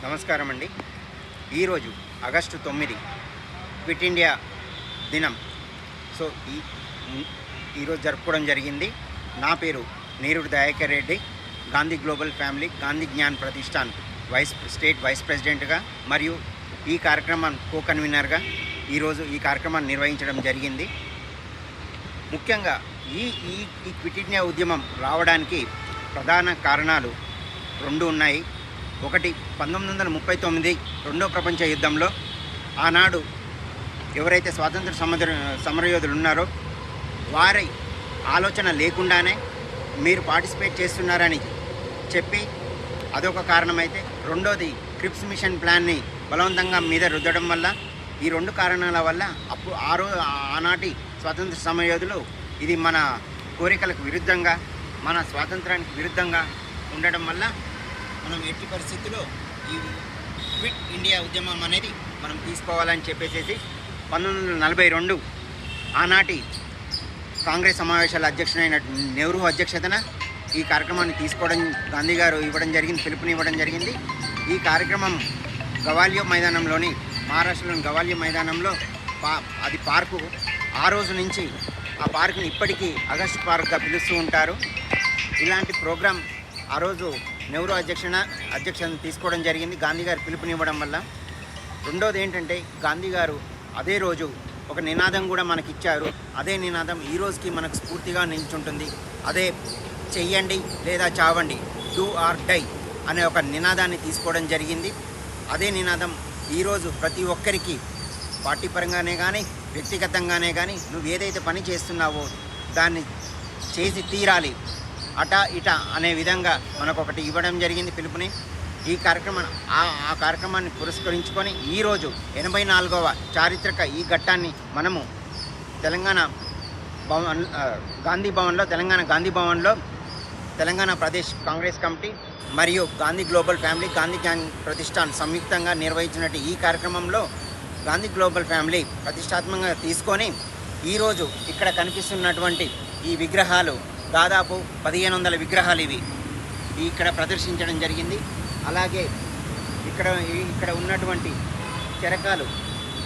నమస్కారం అండి. ఈరోజు ఆగస్టు 9 క్విట్ ఇండియా దినం. సో ఈరోజు జరుపుకోవడం జరిగింది. నా పేరు Neerudu Dayakar Reddy, Gandhi global family Gandhi Gyan Pratishthan state vice ప్రెసిడెంట్గా మరియు ఈ కార్యక్రమం కో కన్వీనర్గా ఈరోజు ఈ కార్యక్రమాన్ని నిర్వహించడం జరిగింది. ముఖ్యంగా ఈ ఈ క్విట్ ఇండియా ఉద్యమం రావడానికి ప్రధాన కారణాలు రెండు ఉన్నాయి. ఒకటి, 1939 రెండో ప్రపంచ యుద్ధంలో ఆనాడు ఎవరైతే స్వాతంత్ర సమరయోధులు ఉన్నారో వారి ఆలోచన లేకుండానే మీరు పార్టిసిపేట్ చేస్తున్నారని చెప్పి అదొక కారణమైతే, రెండోది క్రిప్స్ మిషన్ ప్లాన్ని బలవంతంగా మీద రుద్దడం వల్ల, ఈ రెండు కారణాల వల్ల ఆనాటి స్వాతంత్ర సమరయోధులు ఇది మన కోరికలకు విరుద్ధంగా, మన స్వాతంత్రానికి విరుద్ధంగా ఉండడం వల్ల మనం ఎట్టి పరిస్థితుల్లో ఈ క్విట్ ఇండియా ఉద్యమం అనేది మనం తీసుకోవాలని చెప్పేసి 1942 ఆనాటి కాంగ్రెస్ సమావేశాల అధ్యక్షుడైన నెహ్రూ అధ్యక్షతన ఈ కార్యక్రమాన్ని తీసుకోవడం, గాంధీ గారు పిలుపునివ్వడం జరిగింది. ఈ కార్యక్రమం గవాలియర్ మైదానంలోని, మహారాష్ట్రలోని గవాలియర్ మైదానంలో అది పార్కు. ఆ రోజు నుంచి ఆ పార్కుని ఇప్పటికీ ఆగస్ట్ పార్క్గా పిలుస్తూ ఉంటారు. ఇలాంటి ప్రోగ్రాం ఆ రోజు నెహ్రూ అధ్యక్షతను తీసుకోవడం జరిగింది, గాంధీ గారు పిలుపునివ్వడం వల్ల. రెండోది ఏంటంటే, గాంధీ గారు అదే రోజు ఒక నినాదం కూడా మనకిచ్చారు. అదే నినాదం ఈ రోజుకి మనకు స్ఫూర్తిగా నిల్చుంటుంది. అదే చెయ్యండి లేదా చావండి, డూ ఆర్ డై అనే ఒక నినాదాన్ని తీసుకోవడం జరిగింది. అదే నినాదం ఈరోజు ప్రతి ఒక్కరికి పార్టీ పరంగానే కానీ వ్యక్తిగతంగానే కానీ నువ్వు ఏదైతే పని చేస్తున్నావో దాన్ని చేసి తీరాలి, అటా ఇటా అనే విధంగా మనకు ఒకటి ఇవ్వడం జరిగింది పిలుపుని. ఈ కార్యక్రమాన్ని పురస్కరించుకొని ఈరోజు 84వ చారిత్రక ఈ ఘట్టాన్ని మనము తెలంగాణ గాంధీ భవన్లో తెలంగాణ ప్రదేశ్ కాంగ్రెస్ కమిటీ మరియు Gandhi global family Gandhi gang Pratishthan సంయుక్తంగా నిర్వహించినట్టు ఈ కార్యక్రమంలో గాంధీ గ్లోబల్ ఫ్యామిలీ ప్రతిష్టాత్మకంగా తీసుకొని ఈరోజు ఇక్కడ కనిపిస్తున్నటువంటి ఈ విగ్రహాలు దాదాపు 1500 విగ్రహాలు ఇవి ఇక్కడ ప్రదర్శించడం జరిగింది. అలాగే ఇక్కడ ఉన్నటువంటి చరకాలు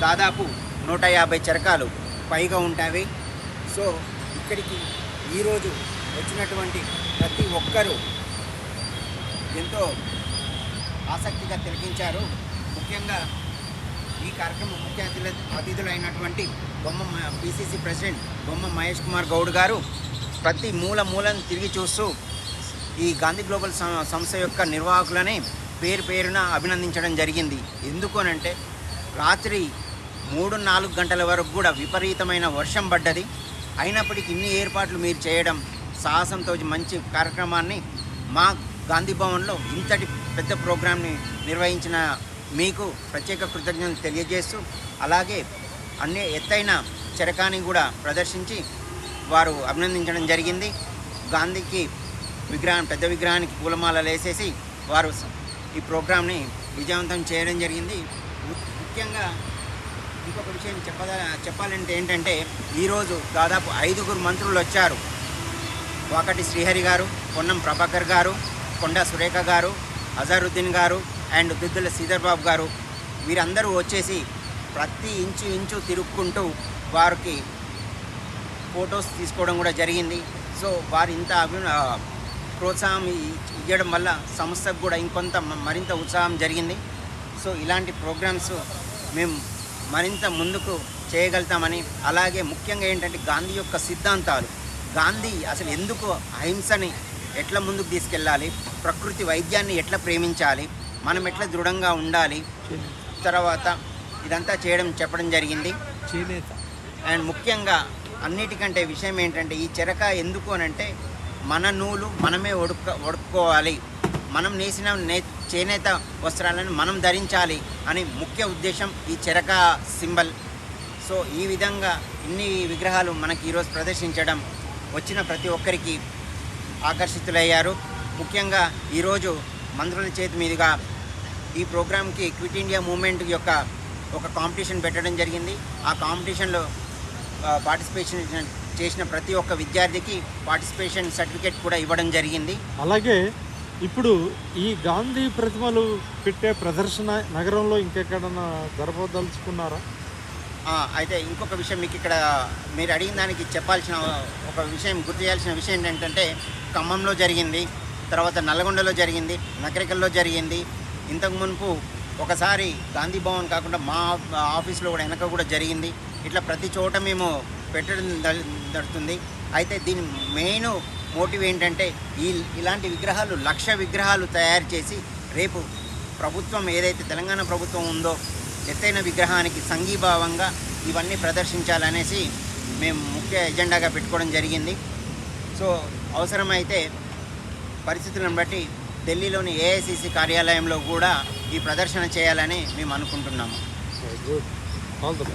దాదాపు 150 చరకాలు పైగా ఉంటాయి. సో ఇక్కడికి ఈరోజు వచ్చినటువంటి ప్రతి ఒక్కరూ ఎంతో ఆసక్తిగా తిలకించారు. ముఖ్యంగా ఈ కార్యక్రమం ముఖ్య అతిథులైనటువంటి పిసిసి ప్రెసిడెంట్ బొమ్మ మహేష్ కుమార్ గౌడ్ గారు ప్రతి మూలను తిరిగి చూస్తూ ఈ గాంధీ గ్లోబల్ సంస్థ యొక్క నిర్వాహకులని పేరున అభినందించడం జరిగింది. ఎందుకనంటే రాత్రి 3-4 గంటల వరకు కూడా విపరీతమైన వర్షం పడ్డది. అయినప్పటికీ ఇన్ని ఏర్పాట్లు మీరు చేయడం, సాహసంతో మంచి కార్యక్రమాన్ని మా గాంధీ భవన్లో ఇంతటి పెద్ద ప్రోగ్రాంని నిర్వహించిన మీకు ప్రత్యేక కృతజ్ఞతలు తెలియజేస్తూ, అలాగే అన్ని ఎత్తైన చరకాన్ని కూడా ప్రదర్శించి వారు అభినందించడం జరిగింది. గాంధీకి పెద్ద విగ్రహానికి పూలమాలలు వేసేసి వారు ఈ ప్రోగ్రాంని విజయవంతం చేయడం జరిగింది. ముఖ్యంగా ఇంకొక విషయం చెప్పాలంటే ఏంటంటే, ఈరోజు దాదాపు 5 మంత్రులు వచ్చారు. వాకటి శ్రీహరి గారు, పొన్నం ప్రభాకర్ గారు, కొండా సురేఖ గారు, అజారుద్దీన్ గారు అండ్ దుద్దుల శ్రీధర్ బాబు గారు. వీరందరూ వచ్చేసి ప్రతి ఇంచు తిరుక్కుంటూ వారికి ఫొటోస్ తీసుకోవడం కూడా జరిగింది. సో వారు ఇంత ప్రోత్సాహం ఇవ్వడం వల్ల సంస్థకు కూడా మరింత ఉత్సాహం జరిగింది. సో ఇలాంటి ప్రోగ్రామ్స్ మేము మరింత ముందుకు చేయగలుగుతామని, అలాగే ముఖ్యంగా ఏంటంటే గాంధీ యొక్క సిద్ధాంతాలు, గాంధీ అసలు ఎందుకు అహింసని ఎట్లా ముందుకు తీసుకెళ్ళాలి, ప్రకృతి వైద్యాన్ని ఎట్లా ప్రేమించాలి, మనం ఎట్లా దృఢంగా ఉండాలి, తర్వాత ఇదంతా చెప్పడం జరిగింది. అండ్ ముఖ్యంగా అన్నిటికంటే విషయం ఏంటంటే, ఈ చెరక ఎందుకు అనంటే మన నూలు మనమే ఒడుక్కోవాలి, మనం నేసిన చేనేత వస్త్రాలను మనం ధరించాలి అని ముఖ్య ఉద్దేశం ఈ చెరక సింబల్. సో ఈ విధంగా ఇన్ని విగ్రహాలు మనకి ఈరోజు ప్రదర్శించడం వచ్చిన ప్రతి ఒక్కరికి ఆకర్షితులయ్యారు. ముఖ్యంగా ఈరోజు మంత్రుల చేతి మీదుగా ఈ ప్రోగ్రాంకి క్విట్ ఇండియా మూవ్మెంట్ యొక్క ఒక కాంపిటీషన్ పెట్టడం జరిగింది. ఆ కాంపిటీషన్లో పార్టిసిపేషన్ చేసిన ప్రతి ఒక్క విద్యార్థికి పార్టిసిపేషన్ సర్టిఫికేట్ కూడా ఇవ్వడం జరిగింది. అలాగే ఇప్పుడు ఈ గాంధీ ప్రతిమలు పెట్టే ప్రదర్శన నగరంలో ఇంకెక్కడన్నా జరపదలుచుకున్నారా? అయితే ఇంకొక విషయం మీకు ఇక్కడ మీరు అడిగిన దానికి చెప్పాల్సిన ఒక విషయం, గుర్తు చేయాల్సిన విషయం ఏంటంటే ఖమ్మంలో జరిగింది, తర్వాత నల్లగొండలో జరిగింది, నకరికల్లో జరిగింది. ఇంతకు మునుపు ఒకసారి గాంధీ భవన్ కాకుండా మా ఆఫీస్లో కూడా వెనక కూడా జరిగింది. ఇట్లా ప్రతి చోట మేము పెట్టడం జరుగుతుంది. అయితే దీని మెయిన్ మోటివ్ ఏంటంటే ఇలాంటి విగ్రహాలు 1,00,000 విగ్రహాలు తయారు చేసి రేపు ప్రభుత్వం ఏదైతే తెలంగాణ ప్రభుత్వం ఉందో ఎత్తైన విగ్రహానికి సంఘీభావంగా ఇవన్నీ ప్రదర్శించాలనేసి మేము ముఖ్య ఎజెండాగా పెట్టుకోవడం జరిగింది. సో అవసరమైతే పరిస్థితులను బట్టి ఢిల్లీలోని ఏఐసిసి కార్యాలయంలో కూడా ఈ ప్రదర్శన చేయాలని మేము అనుకుంటున్నాము. Good, all the best.